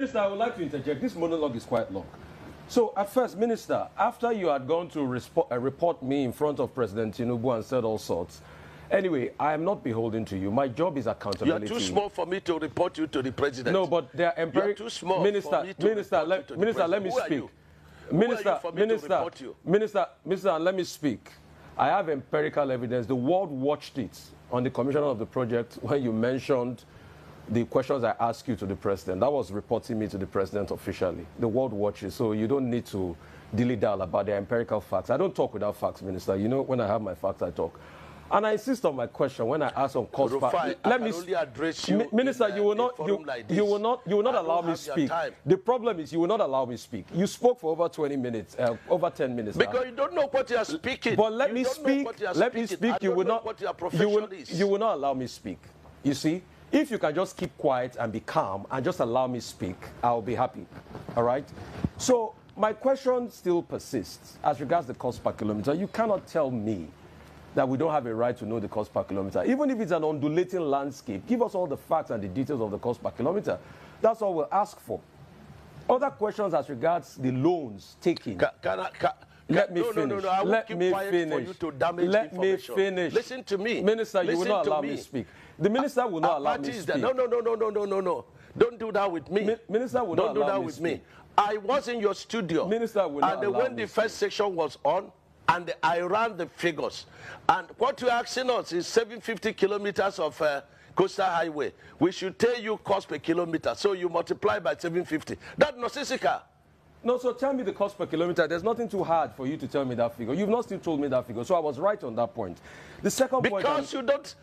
Minister, I would like to interject. This monologue is quite long. So, at first, Minister, after you had gone to report me in front of President Tinubu and said all sorts, anyway, I am not beholden to you. My job is accountability. You are too small for me to report you to the president. No, but they are empirical. You are too small Minister, for me to Minister, report you to the president. let me Who speak. Are you? Who are you for me to report you? Minister, let me speak. I have empirical evidence. The world watched it on the commission of the project when you mentioned the questions I asked you to the president. That was reporting me to the president officially. The world watches, so you don't need to dilly-dally about the empirical facts. I don't talk without facts, Minister. You know, when I have my facts, I talk. And I insist on my question when I ask on cost. Rufai, let me only address you. Minister, you will not allow me speak. The problem is you will not allow me speak. You spoke for over 20 minutes, over 10 minutes. Because you don't know what you are speaking. But let me speak. Let me speak. You will not. What your profession is. You will not allow me speak. You see, if you can just keep quiet and be calm and just allow me speak, I'll be happy. All right. So my question still persists as regards the cost per kilometer. You cannot tell me that we don't have a right to know the cost per kilometer. Even if it's an undulating landscape, give us all the facts and the details of the cost per kilometer. That's all we'll ask for. Other questions as regards the loans taken. Let me finish. No. I will keep quiet for you to damage Let me finish. Listen to me. Minister, you will not allow me to speak. The minister will not allow me to speak. No. Don't do that with me. Minister will not allow me to speak. I was in your studio. Minister will not allow me to speak. And when the first section was on, and I ran the figures. And what you're asking us is 750 kilometers of coastal highway. We should tell you cost per kilometer. So you multiply by 750. That's nonsensical. No, so tell me the cost per kilometer. There's nothing too hard for you to tell me that figure. You've not still told me that figure. So I was right on that point. The second point... Because you don't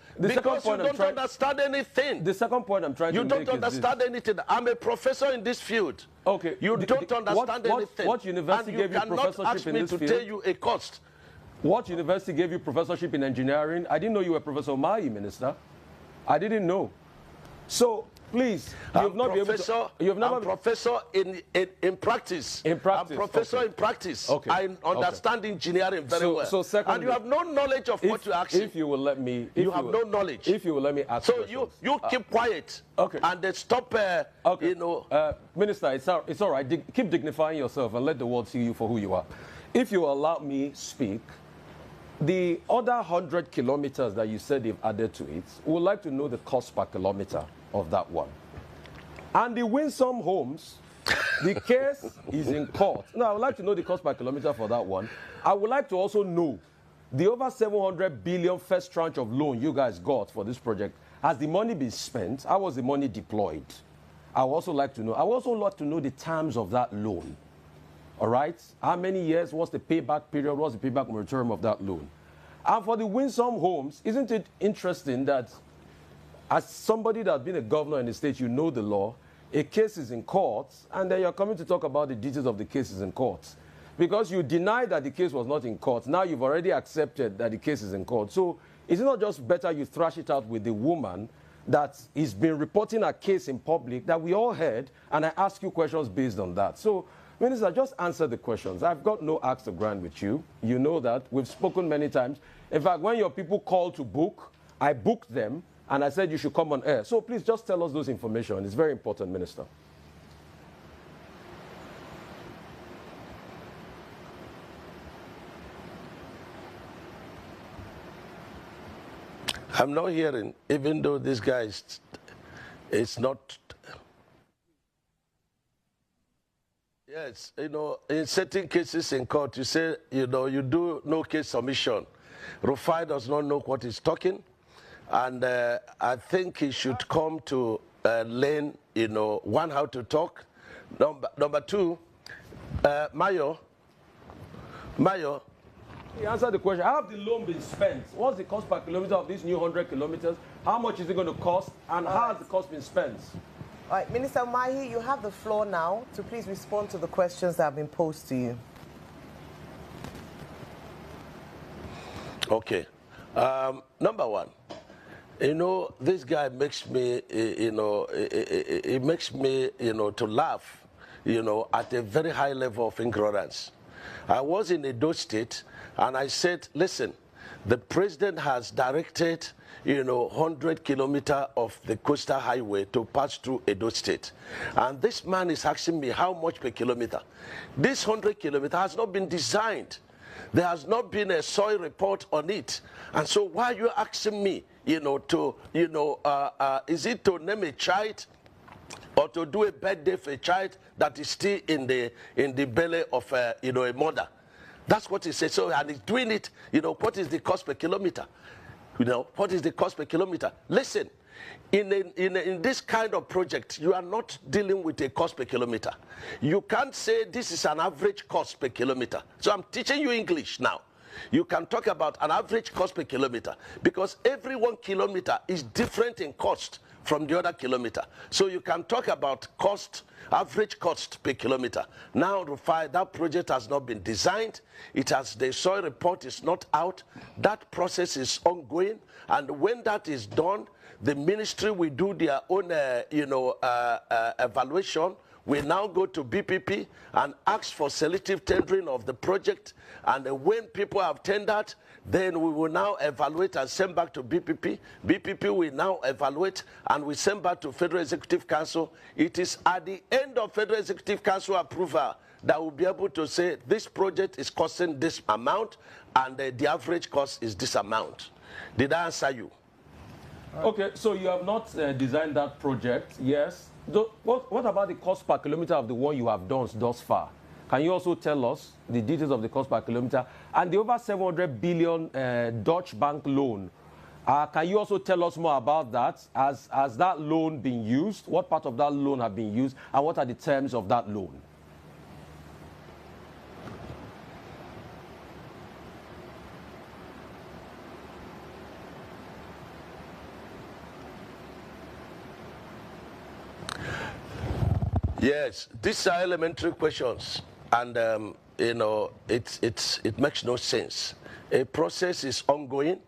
understand anything. The second point I'm trying to make is You don't understand anything. I'm a professor in this field. Okay. You don't understand anything. What university gave you professorship in this field? And you cannot ask me to tell you a cost. What university gave you professorship in engineering? I didn't know you were Professor Umahi, Minister. I didn't know. So... Please, I'm professor in practice. In practice. I'm professor okay. in practice. Okay. I understand engineering very well. So secondly, and you have no knowledge of what you're asking. If you will let me... You have no knowledge. If you will let me ask So you keep quiet. Okay. And then stop, okay. you know... Minister, it's all right. Keep dignifying yourself and let the world see you for who you are. If you allow me speak, the other 100 kilometers that you said they've added to it, we would like to know the cost per kilometer of that one. And the Winsome Homes, the case is in court. Now, I would like to know the cost per kilometer for that one. I would like to also know the over 700 billion first tranche of loan you guys got for this project. Has the money been spent? How was the money deployed? I would also like to know. I would also like to know the terms of that loan. All right? How many years? What's the payback period? What's the payback moratorium of that loan? And for the Winsome Homes, isn't it interesting that as somebody that's been a governor in the state, you know the law, a case is in court, and then you're coming to talk about the details of the cases in court. Because you deny that the case was not in court. Now you've already accepted that the case is in court. So is it not just better you thrash it out with the woman that has been reporting a case in public that we all heard, and I ask you questions based on that? So, Minister, just answer the questions. I've got no axe to grind with you. You know that. We've spoken many times. In fact, when your people call to book, I booked them, and I said you should come on air. So please just tell us those information. It's very important, Minister. I'm not hearing, even though this guy is not... Yes, you know, in certain cases in court, you say, you know, you do no case submission. Rufai does not know what he's talking. And I think he should come to learn, you know, one, how to talk. Number two, Mayo. He answered the question. How have the loan been spent? What's the cost per kilometer of these new 100 kilometers? How much is it going to cost? And how has the cost been spent? All right, Minister Umahi, you have the floor now to please respond to the questions that have been posed to you. Okay. Number one. You know, this guy makes me, you know, it makes me, you know, to laugh, you know, at a very high level of ignorance. I was in Edo State, and I said, listen, the president has directed, 100 kilometers of the coastal highway to pass through Edo State. And this man is asking me how much per kilometer. This 100 kilometers has not been designed. There has not been a soil report on it. And so why are you asking me, is it to name a child or to do a birthday for a child that is still in the belly of a mother? That's what he says. So, and he's doing it, what is the cost per kilometer? What is the cost per kilometer? Listen, in this kind of project, you are not dealing with a cost per kilometer. You can't say this is an average cost per kilometer. So I'm teaching you English now. You can talk about an average cost per kilometer because every 1 kilometer is different in cost from the other kilometer. So you can talk about cost, average cost per kilometer. Now, Rufai, that project has not been designed. The soil report is not out. That process is ongoing. And when that is done, the ministry will do their own, evaluation. We now go to BPP and ask for selective tendering of the project. And when people have tendered, then we will now evaluate and send back to BPP. BPP will now evaluate and we send back to Federal Executive Council. It is at the end of Federal Executive Council approval that we'll be able to say this project is costing this amount and the average cost is this amount. Did I answer you? Okay, so you have not designed that project, yes. What about the cost per kilometer of the one you have done thus far? Can you also tell us the details of the cost per kilometer and the over 700 billion Dutch bank loan? Can you also tell us more about that? Has that loan been used? What part of that loan have been used? And what are the terms of that loan? Yes, these are elementary questions, and it makes no sense. A process is ongoing,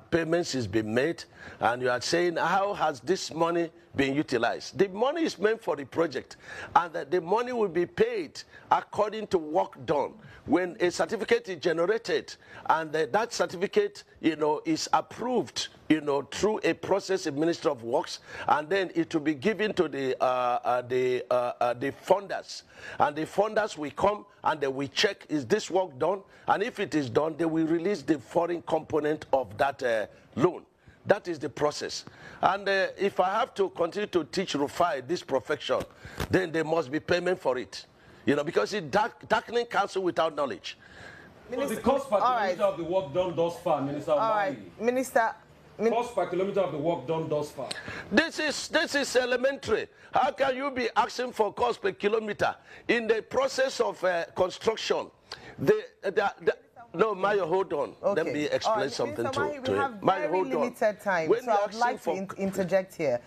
payments is being made, and you are saying how has this money been utilized? The money is meant for the project, and the money will be paid according to work done. When a certificate is generated, and that certificate, is approved, through a process in Ministry of Works, and then it will be given to the funders, and the funders will come and they will check, is this work done? And if it is done, they will release the foreign component of that loan. That is the process. And if I have to continue to teach Rufai this profession, then there must be payment for it. Because it's darkening counsel without knowledge. So the cost per kilometer of the work done thus far, Minister Umahi. All right, Minister. Cost per kilometer of the work done thus far. This is elementary. How can you be asking for cost per kilometer in the process of construction? No, Mayo, hold on. Okay. Let me explain something Mr. Umahi, to we him. have Mayo, very hold on. limited time, When so I would like to interject here.